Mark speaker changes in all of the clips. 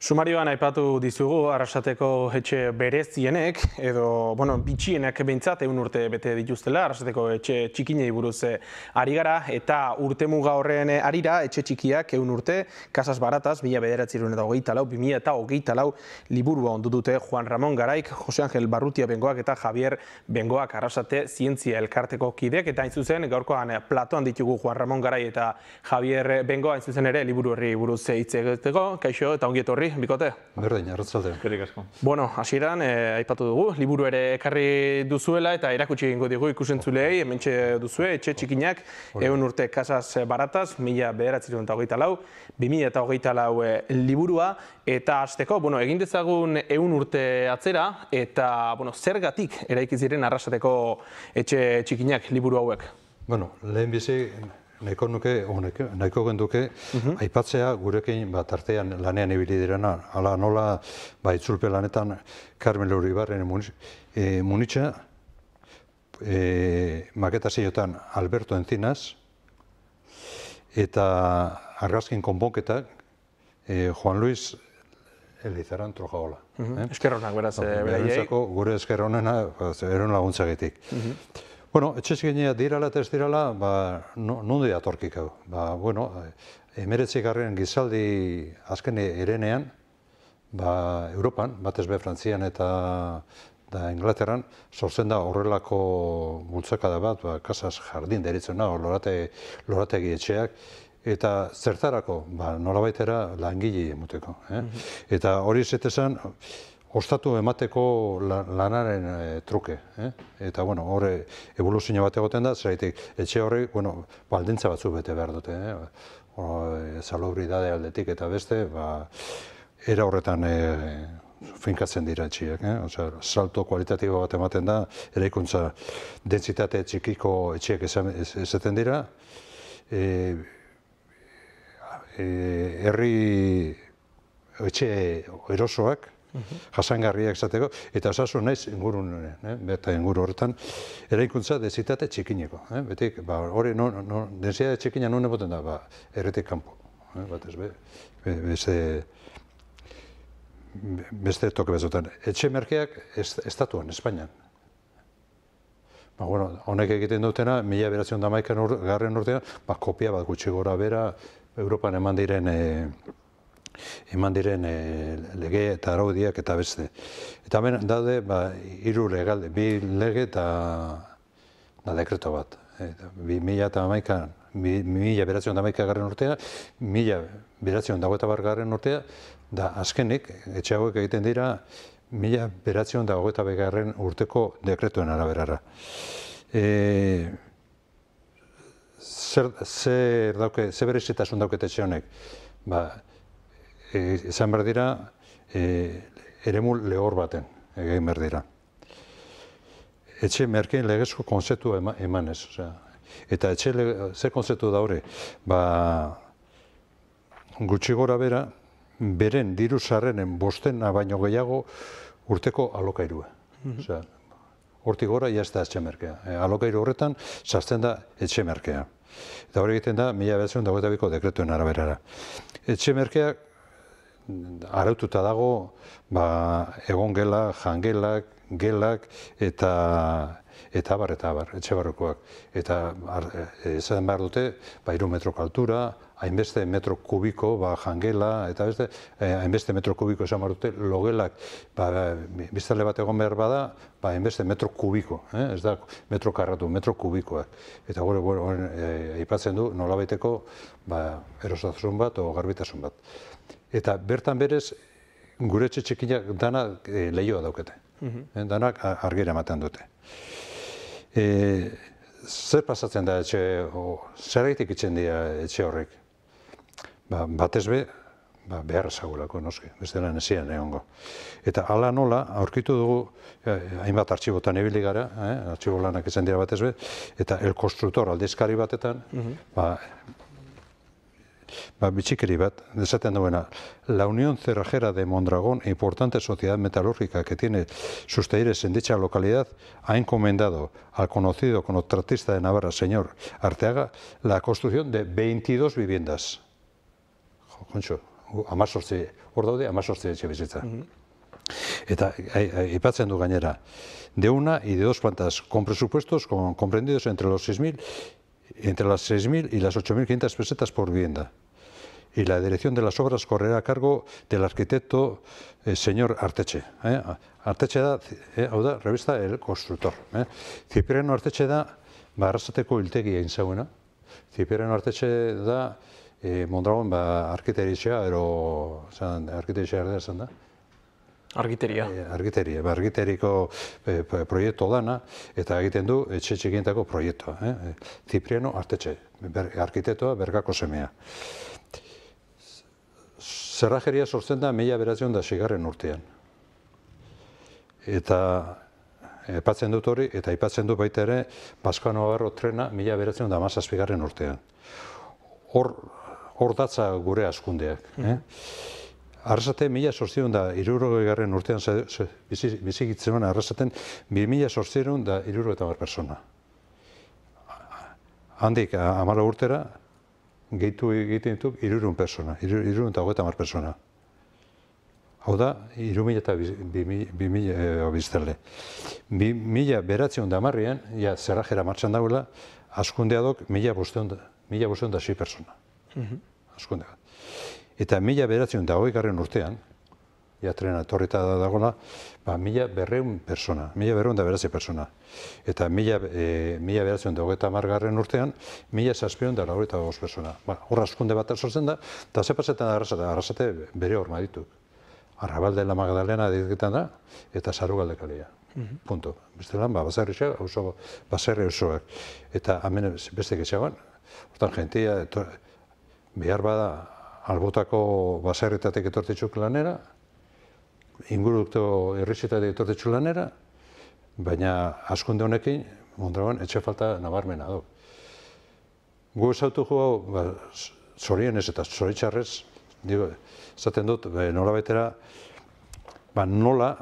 Speaker 1: Sumarioan aipatu dizugu Arrasateko etxe berezienek, edo, bitxienek behintzat 100 urte bete dituztela, Arrasateko etxe txikinei buruz ari gara, eta urtemuga horren arira, etxe txikiak 100 urte, Casas Baratas, 1924, 2024 liburua ondu dute Juan Ramon Garaik, Jose Angel Barrutia Bengoak eta Javier Bengoak Arrasate Zientzia Elkarteko kideek, eta hain zuzen, gaurkoan platoan ditugu Juan Ramon Garai eta Javier Bengoa, hain zuzen ere, liburu horri buruz hitz egiteko, kaixo eta ongi etorri. Bikote?
Speaker 2: Berdin, arratzalde.
Speaker 3: Eskerrik asko.
Speaker 1: Hasieran, aipatu dugu, liburu ere ekarri duzuela eta erakutsi egingo digu ikusentzulei, hementxe duzue, etxe txikinak, 100 urte Casas Baratas, 1924, 2024 liburua, eta hasteko, egin dezagun 100 urte atzera, eta zergatik eraiki ziren Arrasateko etxe txikinak liburu hauek?
Speaker 2: Lehen bizi, nahiko genduke, aipatzea gurekin artean lanean ibili direna, ala nola itzulpe lanetan Carmen Uribarren Munitxa, maketazioetan Alberto Encinas, eta argazkin konponketak Juan Luis Elizaran Trojaola.
Speaker 1: Eskerronak, beraz, beraiei.
Speaker 2: Gure eskerronena, eron laguntzagetik. Etxe txikinak dirala eta ez dirala, nundi atorkik hau. 19. gizaldi azken erenean, Europan, batez be Frantzian eta Inglaterran, sortzen da horrelako bultzakada bat, Casas Jardin deritzen da, lorategi etxeak, eta zertarako, nolabaitera langile emuteko. Eta hori zetezan, ostatu emateko lanaren truke. Eta horre evoluzio bat egoten da, zeraitik etxe horri baldintza batzu bete behar dute. Salubridade aldetik eta beste, era horretan finkatzen dira etxeak. Salto kualitatibo bat ematen da, eraikuntza densitate txikiko etxeak esaten dira. Herri etxe erosoak, jasangarriak izateko, eta osasun naiz ingurun horretan, eraikuntza densitate txikineko. Betik, hori, densitate txikina non eboten da, erretik kanpo. Beste toke bezotan. Etxe merkeak estatuan, Espainian. Honek egiten dutena, 1911 urtean, kopia bat gutxi gora bera, Europan eman diren lege eta araudiak eta beste. Eta hemen daude 3 legalde, 2 lege eta dekreto bat. 1911 urtea, 1921 urtea, da azkenik, etxe hauek egiten dira 1921 urteko dekretuen araberara. Zer berezitasun dauket etxe honek? Izan behar dira, eremu lehor baten egin behar dira. Etxe merkeen legezko konzeptu emanez. Eta etxe zer konzeptu da hori? Gutxi gora bera, beren diru sarrenen bostena baino gehiago urteko alokairua. Hortik gora, jazta etxe merkea. Alokairu horretan, sartzen da etxe merkea. Eta hori egiten da, 1922ko dekretuen araberara. Etxe merkeak araututa dago egon gela, jangelak, gelak eta abar, etxe barrukoak. Eta esan behar dute, 3 metroko altura, hainbeste metro kubiko jangela, eta beste, hainbeste metro kubiko esan behar dute, logelak, biztale bat egon behar bada, hainbeste metro kubiko, ez da metro karratu, metro kubikoak. Eta gure aipatzen du nolabaiteko erosotasun bat o garbitasun bat. Eta bertan berez, gure etxe txikinak danak lehioa daukete. Danak argira ematen dute. Zer pasatzen da etxe, zergaitik itzen dira etxe horrek? Batez be, behar ezagulako, noski, beste lan ezian egongo. Eta hala nola, aurkitu dugu, hainbat artxibotan ibili gara, artxibo lanak izan dira batez be, eta El Constructor aldizkari batetan, bitxikeri bat, esaten duena, la Unión Cerrajera de Mondragón, importante sociedad metalúrgica que tiene sus talleres en dicha localidad, ha encomendado al conocido contratista de Navarra, señor Arteaga, la construcción de 22 viviendas. Concho, hor daude 18 etxe bizitza. Eta aipatzen du gainera, de una y de dos plantas, con presupuestos comprendidos entre las 6.000 y las 8.500 pesetas por vivienda. Y la dirección de las obras correrá a cargo del arquitecto señor Arteche. Arteche da, hau da, revista El Constructor. Cipriano Arteche da, Arrasateko hiltegi egin zauena. Cipriano Arteche da, Mondragon arkiteritxea, arkiteritxea erdera zen da.
Speaker 1: Argiteria.
Speaker 2: Argiteriko proiektu dana, eta egiten du etxe txikientako proiektua. Cipriano Arteche, arkitetoa Bergako semea. Zerrajeria sortzen da 1906 urtean. Eta aipatzen dut hori, eta aipatzen du baita ere Pascual Navarro trena 1917 urtean. Hor datza gure askundeak. Arrasate 1860 urtean bizigitzen Arrasaten 2860 persona. Handik 14 urtera gehitu egiten dituk 300 persona, 350 persona. Hau da, 3.000 biztanle. 1910 ja zerrajera martxan dagoela, askundea dok 1.506 persona. Askundea. Eta 1920 urtean, ja trena etorrita dagoela, 1.200 persona, 1.209 persona. Eta 1930 urtean, 1.795 persona. Horra askunde bat sortzen da, eta ze pasetan da Arrasate bere horma ditu. Arrabalde la Magdalena dizketan da, eta Sarugalde kalea. Punto. Beste lan, baserri osoak. Eta hemen beste getxagoan, hortan jentia, behar bada, albotako baserritatek etortitxuk lanera, ingurukto herrizitatek etortitxuk lanera, baina askunde honekin, Mondragon, etxe falta nabarmena du. Gu esautu jo, zorionez eta zoritxarrez, esaten dut, nola baitera, nola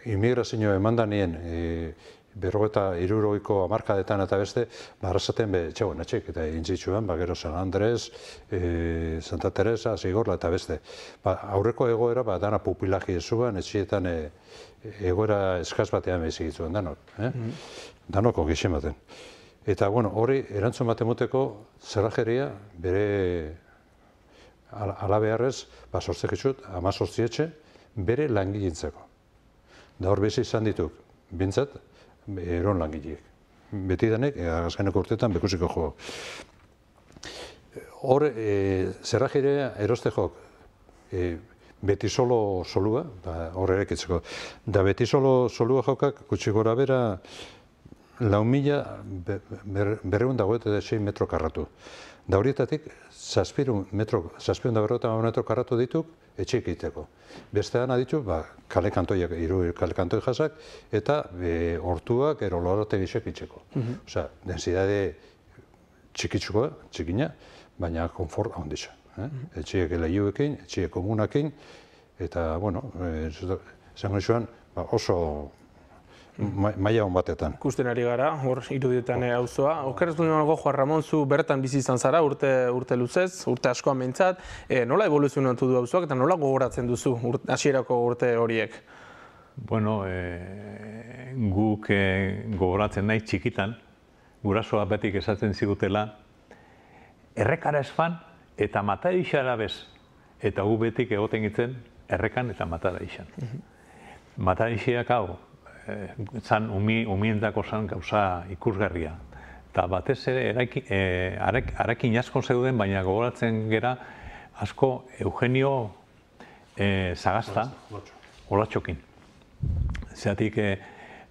Speaker 2: immigrazio emandanien 53ko hamarkadetan eta beste, Arrasaten etxek eta intzitsuan, gero San Andres, Santa Teresa, Zigorla eta beste. Aurreko egoera, dana pupilagi ezuan, etxietan egoera eskaz batean behizigitzuen danok. Danoko gixen baten. Eta, hori erantzun bat emoteko zerrajeria bere alabeharrez, sortzek itxut, 18 etxe, bere langilintzako. Da hor bezi izan dituk, bintzat, eron langileek. Beti denek, azkeneko urteetan, bekusiko jo. Hor, zerrajeria eroste jok, beti solo solua, hor erekitzeko. Da beti solo solua jokak, gutxi gora bera, 4.206 metro karratu. Da horietatik, 750 metro karratu dituk etxeik egiteko. Bestean aditu, kale kantoiak, 3 kale kantoi jasak, eta hortuak erolorotegisek itxeko. Osea, densidade txikitsukoa, txikina, baina konfort handitza. Etxeek lehiuekin, etxeek komunakin, eta, esango nixuan, oso maila hon batetan.
Speaker 1: Ikusten ari gara, hor irudietan auzoa. Okerrez du nago, Juan Ramon, zu bertan bizi izan zara, urte luzez, urte askoan behintzat. Nola evoluzionatu du auzoak eta nola gogoratzen duzu hasierako urte horiek?
Speaker 3: Bueno, guk gogoratzen nahi txikitan, gurasoa betik esaten zigutela, errekara esfan eta matadixara bez. Eta gu betik egoten gitzen errekan eta matadixan. Matadixiak hau, zan umiendako zan gauza ikusgarria. Eta batez ere, harakin asko zeuden, baina gogoratzen gera asko Eugenio Sagasta Olatxokin. Zeratik,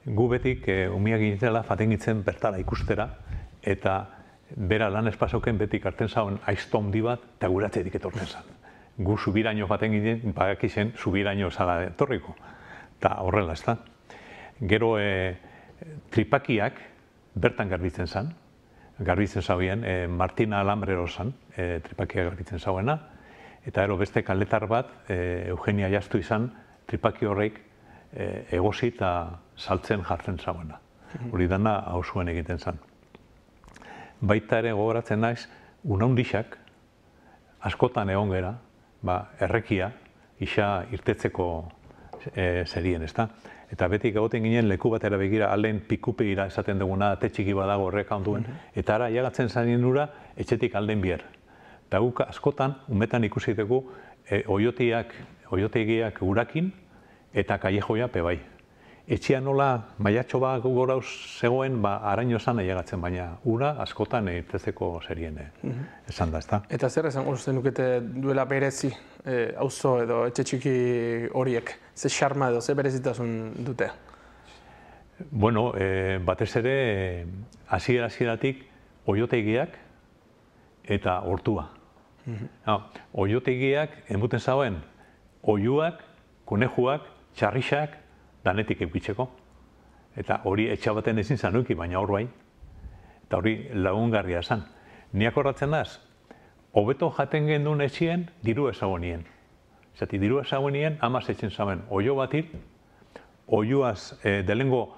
Speaker 3: gu betik umiak gintzela faten gitzen bertara ikustera, eta bera lan espazoken betik hartzen zauen aizto handi bat, eta guratzetik etortzen zan. Gu subiraino faten ginen, bagakizen subiraino zala etorriko. Eta horrela, ez da. Gero tripakiak bertan garbitzen zan, garbitzen zauen, Martina Alambrero zan, tripakiak garbitzen zauena, eta gero beste kaletar bat, Eugenia Jaztu izan, tripaki horreik egosi eta saltzen jartzen zauena. Hori dana hausuen egiten zan. Baita ere gogoratzen naiz, unaundixak, askotan egon gera, errekia, isa irtetzeko zerien, ezta? Eta beti egoten ginen leku batera begira, alen pikupegira esaten duguna, ate txiki badago horreka onduen, eta ara, jagatzen zanien ura, etxetik alden bier. Eta guk askotan, umetan ikusi dugu, oiotegiak urakin, eta kailejoia pebai. Etxea nola maiatxo bat gorauz zegoen, araño esan ailegatzen, baina ura askotan irtetzeko zerien esan da, ezta?
Speaker 1: Eta zer esango zenukete duela berezi, auzo edo etxe txiki horiek, ze xarma edo ze berezitasun dute?
Speaker 3: Bueno, batez ere, hasieratik oiotegiak eta hortua. Oiotegiak, enbuten zauen, oiuak, kunejuak, txarrixak, danetik eukitzeko. Eta hori etxa baten ezin zanuki, baina hor bai. Eta hori lagungarria esan. Ni akordatzen daz, hobeto jaten gendun etxien, diru ezagonien. Zati, diru ezagonien, amaz etxen zauen, oio batir, oiuaz delengo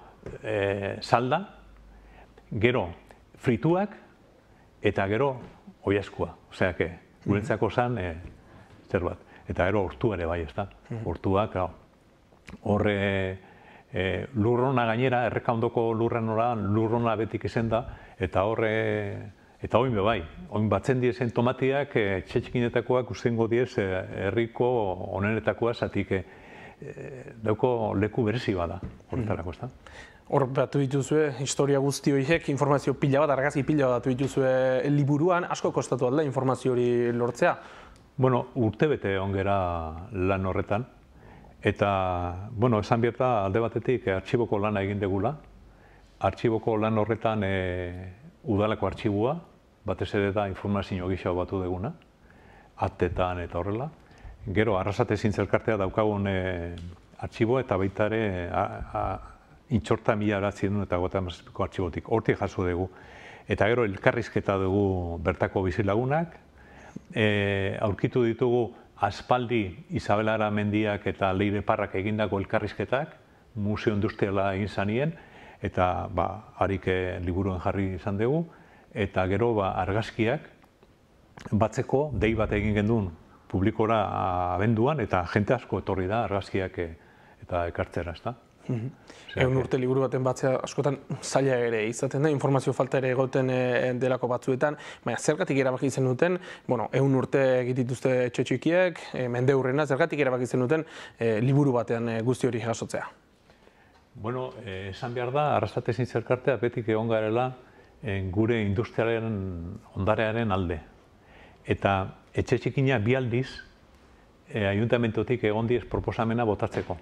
Speaker 3: salda, gero frituak, eta gero oiazkoa. Osea, gurentzako zan, zer bat. Eta gero hortu ere bai, ez da. Hortuak, horre lurrona gainera, erreka ondoko lurrona betik izen da, eta horre, eta oin be bai. Oin batzen diezen tomatiak, txetxikinetakoak ustengo diez herriko onenetakoa, zatik dauko leku berezi bada, horretarako, ez da.
Speaker 1: Hor batu dituzue, historia guzti horiek, informazio pila bat, argazki pila bat batu dituzue liburuan, asko kostatu alda informazio hori lortzea?
Speaker 3: Bueno, urtebete ongera lan horretan, eta, bueno, esan bierta alde batetik artxiboko lana egin degula. Artxiboko lan horretan udalako artxibua, batez ere da informazio gisa batu deguna, aktetan eta horrela. Gero, Arrasate Zintzelkartea daukagun artxiboa eta baita ere intxorta 1997ko artxibotik. Hortik jaso dugu. Eta gero, elkarrizketa dugu bertako bizilagunak. Aurkitu ditugu aspaldi Isabelara Mendiak eta Leire Parrak egindako elkarrizketak, museo industriala egin zanien, eta harik liburuen jarri izan dugu. Eta gero, argazkiak batzeko dei bat egin gendun publikora abenduan, eta jente asko etorri da argazkiak eta ekartzera, ezta?
Speaker 1: Ehun urte liburu baten batzea askotan zaila ere izaten da, informazio falta ere egoten delako batzuetan, baina zergatik erabaki zen duten, ehun urte egitituzte etxe txikiek, mende hurrena, zergatik erabaki zen duten liburu batean guzti hori jasotzea?
Speaker 3: Bueno, esan behar da, Arrasate Zintzelkartea betik egon garela gure industriaren ondarearen alde. Eta etxe txikina bi aldiz, ayuntamentotik egon diez proposamena botatzeko.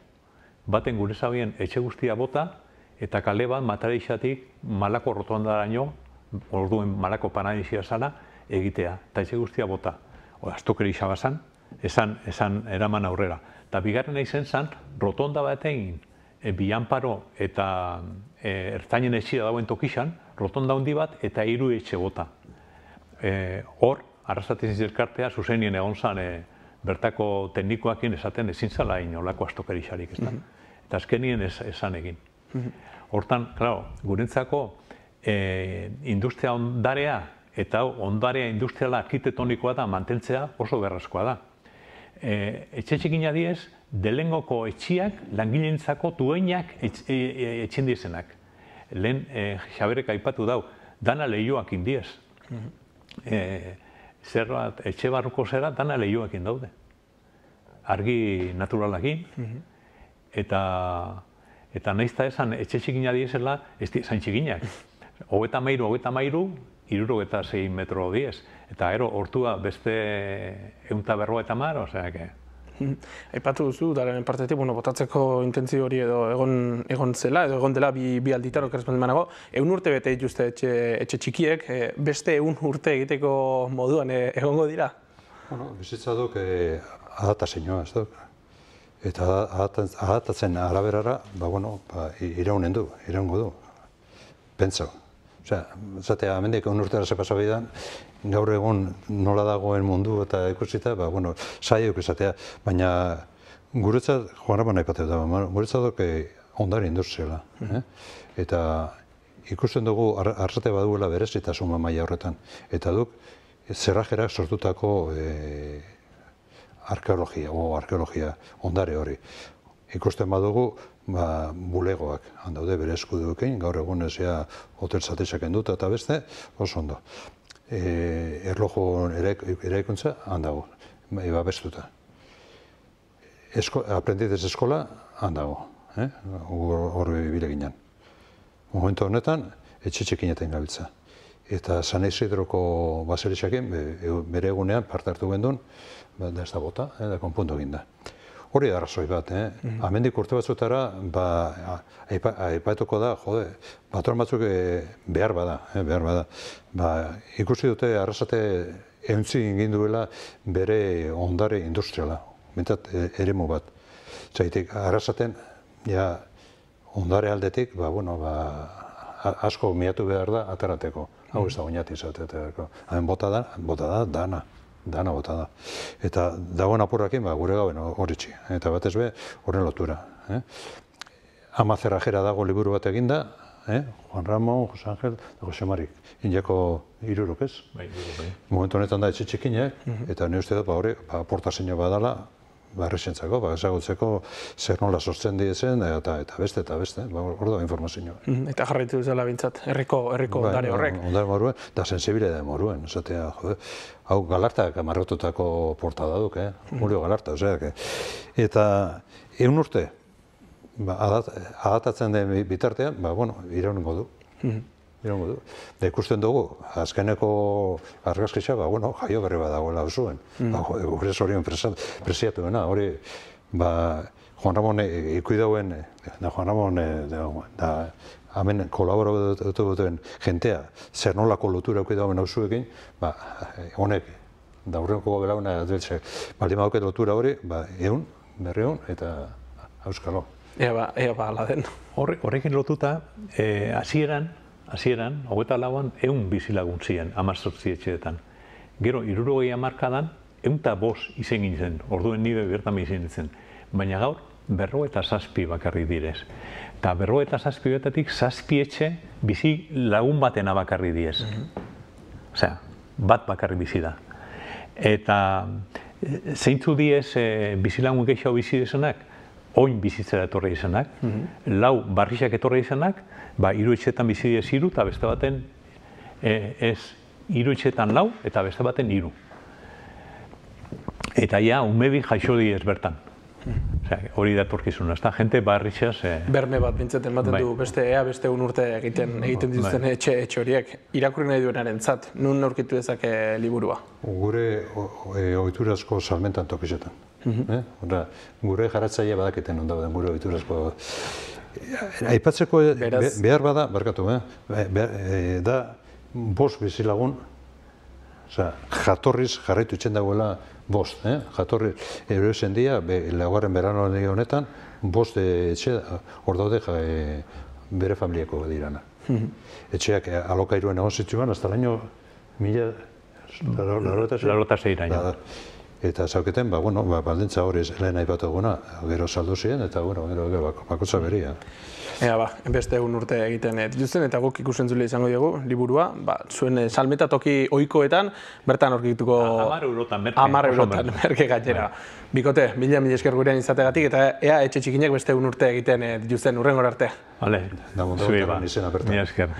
Speaker 3: Baten gure zabien etxe guztia bota, eta kale bat Matareixatik Malako rotondaraino, orduen Malako Panadizia zala, egitea. Eta etxe guztia bota. Aztokeri xabazan, esan eraman aurrera. Eta bigarren izen zan, rotonda bat egin, Bianparo eta ertzainen etxia dagoen tokixan, rotonda handi bat eta 3 etxe bota. Hor, Arrasate Zintzelkartea zuzenien egon zan bertako teknikoakin esaten ezin zala inolako astokerixarik, ez da. Eta azkenien esan egin. Hortan, klaro, gurentzako industria ondarea eta ondarea industriala arkitektonikoa da mantentzea oso beharrezkoa da. Etxe txikina diez, delengoko etxiak langileentzako dueñak etxen diezenak. Lehen Xaberek aipatu dau, dana lehioak indiez. Zerbait, etxe barruko zera, dana lehioekin daude. Argi naturalakin, eta naizta esan etxe txikina diezela, ez zain txikinak. 33, 66 metro diez. Eta gero, hortua beste 150, osea,
Speaker 1: Aipatu duzu, daren partetik, botatzeko intentzio hori edo egon zela, edo egon dela bi alditan okerazpen manago. 100 urte bete dituzte etxe txikiek, beste 100 urte egiteko moduan egongo dira?
Speaker 2: Bizitza duk adaptazioa, ez duk. Eta adaptatzen araberara, iraungo du. Pentsau. Osea, zatea, amendik 100 urtera sepasa bidan, gaur egun nola dagoen mundu eta ikusita, saiok izatea, baina guretzat, joan raban aipatea da, guretzat duk ondare industriala. Eta ikusten dugu Arrasate baduela berezitasun maila horretan. Eta duk zerrajerak sortutako arkeologia ondare hori. Ikusten badugu, bulegoak handaude bere eskuduekin, gaur egun ezea hotel satexak enduta eta beste, oso ondo. Erloju eraikuntza handago, babestuta. Aprendidez eskola handago, horre bile ginen. Momentu honetan, etxe-txekinetan gabiltza. Eta San Isidroko baserixakin, bere egunean parte hartu gendun, da ez da bota, da konpuntu egin da. Hori da arrazoi bat, Hemendik urte batzutara, aipatuko da, patron batzuk behar bada. Ikusi dute Arrasate euntzi egin duela bere ondare industriala, bentsat eremu bat. Zaitik, Arrasaten, ondare aldetik, asko miatu behar da atarateko. Hau ez da oinati izateako. Hemen bota da, dana bota da. Eta dagoen apurrakin, gure gauen horitxi. Eta batez be, horren lotura. Ama Zerrajera dago liburu bat eginda, Juan Ramon, Jose Ángel, eta Jose Marik. Injako hirurok ez? Momentu honetan da etxe-txikinek, eta nire uste dut, hori, aportazio badala, errezentzako, ezagutzeko zer nola sortzen dizen, eta beste, hor da informazioa.
Speaker 1: Eta jarraitu duzela bintzat, herriko ondare horrek.
Speaker 2: Ondare moruen, eta sensibilidade moruen, esatea, hau Galartak amarrotutako portada duk, Julio Galarta, eta egun urte, adatatzen den bitartean, iraungo du. Da ikusten dugu, azkeneko argazkitza, jaio berri bat dagoela zuen. Gure zorien presiatu dena, hori, Juan Ramon ikuidauen, Juan Ramon, hemen kolaboratu duten jentea, zer nolako lotura ikuidauen hau zuekin, honek, da hurrenko belauna, baldin baduket lotura hori, egun, berreun, eta auskalo.
Speaker 1: Ea ala den.
Speaker 3: Horrekin lotuta, hasieran, 24an, 100 bizilagun ziren, 18 etxeetan. Gero, 60 hamarkadan, 105 izen gintzen, orduen nire bertan izen gintzen. Baina gaur, 57 bakarrik direz. Eta 57 betatik, 7 etxe bizi lagun batena bakarrik direz. Osea, bat bakarrik bizi da. Eta zeintzu diez bizilagun gehiago bizi desenak, oin bizitzera etorri izanak, lau barrixak etorri izanak, 3 etxetan bizi diez 3, eta beste baten 3 etxetan 4, eta beste baten 3. Eta umebi jaixo diez bertan. Hori da etorkizuna, ez da, jente barrixaz...
Speaker 1: Berme bat bintzaten ematen du, beste egun urte egiten dituzten etxe horiek. Irakurri nahi duenaren zat, nun aurkitu dezake liburua?
Speaker 2: Gure ohiturazko salmentan tokizetan. Gure jaratzaile badaketen ondauden gure ohiturazko... Aipatzeko behar bada, barkatu, da 5 bizilagun, jatorriz jarraitu itxen dagoela 5, jatorriz eroesen dia, laugarren berano honetan, 5 etxe hor daude bere familiako dirana. Etxeak alokairuen egon zituen, hasta l'año
Speaker 3: 86.
Speaker 2: Eta zauketen, baldintza hori lehen aipatu eguna, gero saldu ziren, eta gero bakotza beria.
Speaker 1: Beste egun urte egiten dituzten, eta guk ikusentzule izango dugu, liburua, zuen salmeta toki ohikoetan, bertan aurkituko... 10 eurotan merke gainera. Bikote, mila esker gurean izategatik, eta ea etxe txikinek beste egun urte egiten dituzten, hurrengora arte.
Speaker 3: Vale,
Speaker 2: zuei ba, mila esker.